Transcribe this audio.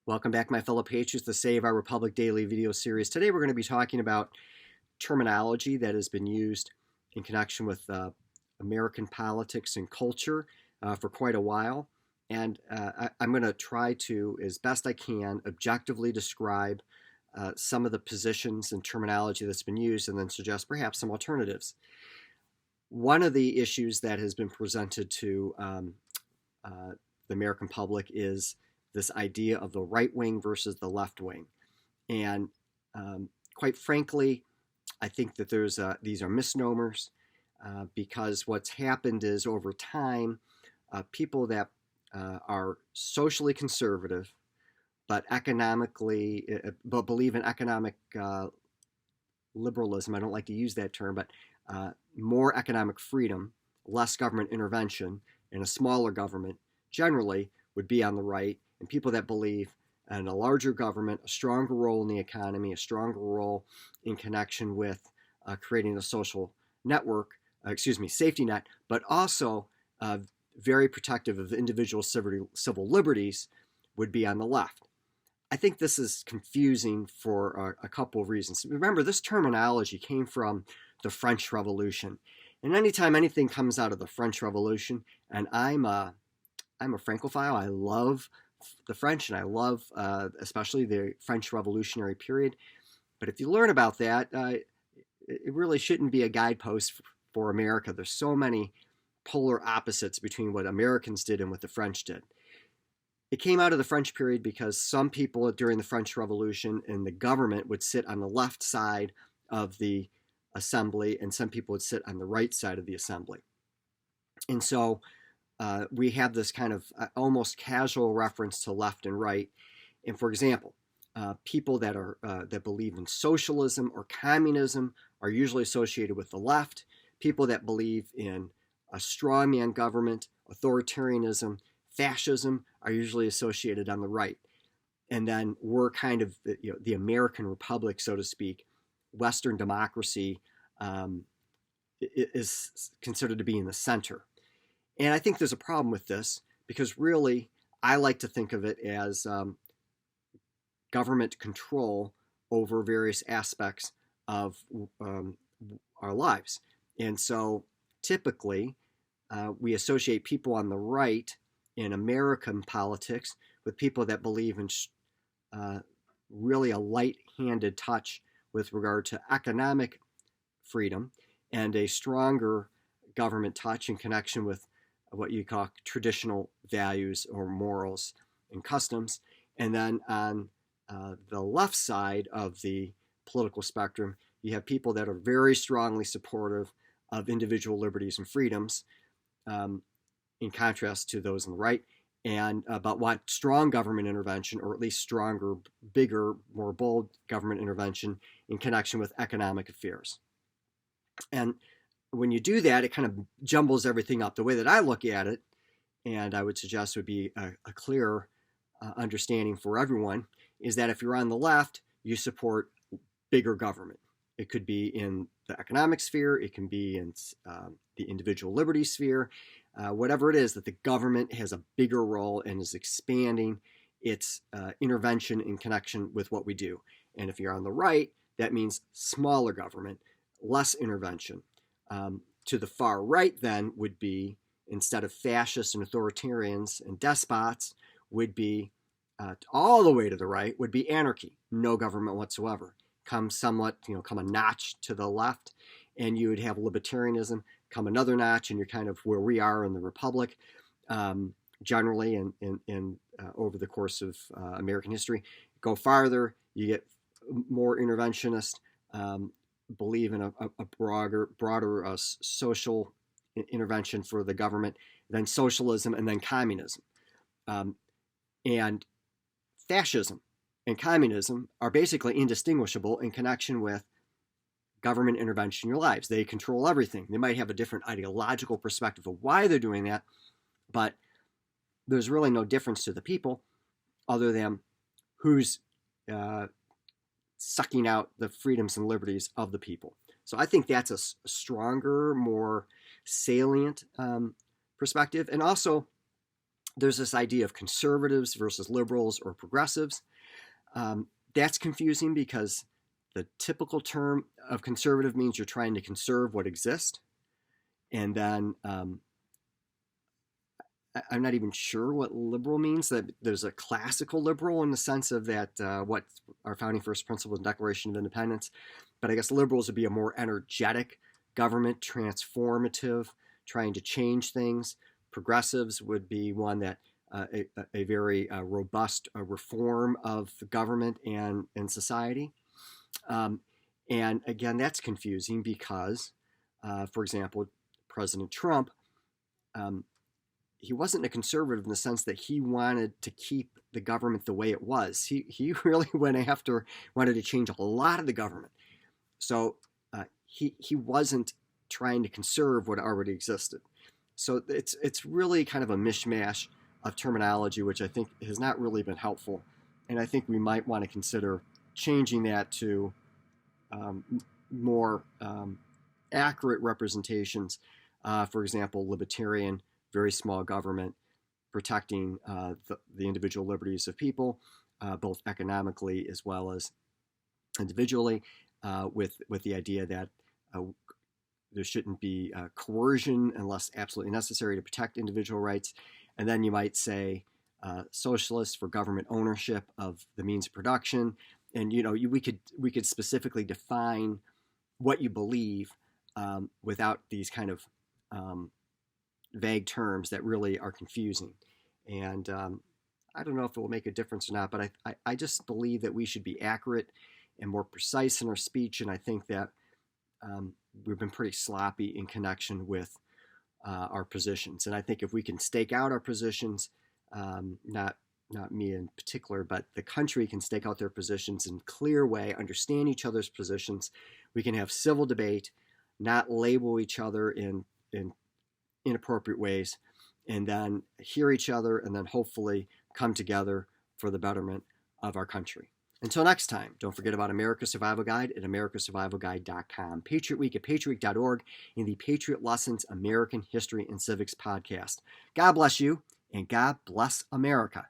Welcome back, my fellow patriots, to Save Our Republic Daily video series. Today we're going to be talking about terminology that has been used in connection with American politics and culture for quite a while. And I'm going to try to, as best I can, objectively describe some of the positions and terminology that's been used and then suggest perhaps some alternatives. One of the issues that has been presented to the American public is this idea of the right wing versus the left wing. And quite frankly, I think that these are misnomers because what's happened is over time, people that are socially conservative but but believe in economic liberalism, I don't like to use that term, but more economic freedom, less government intervention, and a smaller government generally would be on the right. And people that believe in a larger government, a stronger role in the economy, a stronger role in connection with creating a social network, safety net, but also very protective of individual civil liberties would be on the left. I think this is confusing for a couple of reasons. Remember, this terminology came from the French Revolution. And anytime anything comes out of the French Revolution, and I'm a Francophile, I love the French, and I love especially the French Revolutionary period. But if you learn about that, it really shouldn't be a guidepost for America. There's so many polar opposites between what Americans did and what the French did. It came out of the French period because some people during the French Revolution and the government would sit on the left side of the assembly, and some people would sit on the right side of the assembly. And so we have this kind of almost casual reference to left and right. And for example, people that believe in socialism or communism are usually associated with the left. People that believe in a strongman government, authoritarianism, fascism are usually associated on the right. And then we're kind of the American Republic, so to speak. Western democracy is considered to be in the center. And I think there's a problem with this because really I like to think of it as government control over various aspects of our lives. And so typically we associate people on the right in American politics with people that believe in really a light-handed touch with regard to economic freedom and a stronger government touch in connection with what you call traditional values or morals and customs. And then on the left side of the political spectrum, you have people that are very strongly supportive of individual liberties and freedoms, in contrast to those on the right, and but want strong government intervention, or at least stronger, bigger, more bold government intervention in connection with economic affairs. And when you do that, it kind of jumbles everything up. The way that I look at it, and I would suggest would be a clearer understanding for everyone, is that if you're on the left, you support bigger government. It could be in the economic sphere, it can be in the individual liberty sphere, whatever it is, that the government has a bigger role and is expanding its intervention in connection with what we do. And if you're on the right, that means smaller government, less intervention. To the far right then would be, instead of fascists and authoritarians and despots, would be all the way to the right would be anarchy, no government whatsoever. Come a notch to the left, and you would have libertarianism. Come another notch, and you're kind of where we are in the Republic, generally, and over the course of American history. Go farther, you get more interventionist, believe in a broader social intervention for the government, then socialism, and then communism. And fascism and communism are basically indistinguishable in connection with government intervention in your lives. They control everything. They might have a different ideological perspective of why they're doing that, but there's really no difference to the people other than who's sucking out the freedoms and liberties of the people. So I think that's a stronger, more salient perspective. And also, there's this idea of conservatives versus liberals or progressives. That's confusing because the typical term of conservative means you're trying to conserve what exists. And then I'm not even sure what liberal means. That there's a classical liberal in the sense of that what our founding first principles and Declaration of Independence. But I guess liberals would be a more energetic government, transformative, trying to change things. Progressives would be one that a very robust reform of the government and society. And again, that's confusing because, for example, President Trump, he wasn't a conservative in the sense that he wanted to keep the government the way it was. He really wanted to change a lot of the government. So he wasn't trying to conserve what already existed. So it's really kind of a mishmash of terminology, which I think has not really been helpful. And I think we might want to consider changing that to more accurate representations. For example, libertarian, very small government, protecting the individual liberties of people, both economically as well as individually, with the idea that there shouldn't be coercion unless absolutely necessary to protect individual rights. And then you might say socialists for government ownership of the means of production. And we could specifically define what you believe without these kind of vague terms that really are confusing. And I don't know if it will make a difference or not, but I just believe that we should be accurate and more precise in our speech. And I think that we've been pretty sloppy in connection with our positions. And I think if we can stake out our positions, not me in particular, but the country can stake out their positions in a clear way, understand each other's positions. We can have civil debate, not label each other in inappropriate ways, and then hear each other, and then hopefully come together for the betterment of our country. Until next time, don't forget about America's Survival Guide at americasurvivalguide.com, Patriot Week at patriotweek.org, and the Patriot Lessons American History and Civics podcast. God bless you, and God bless America.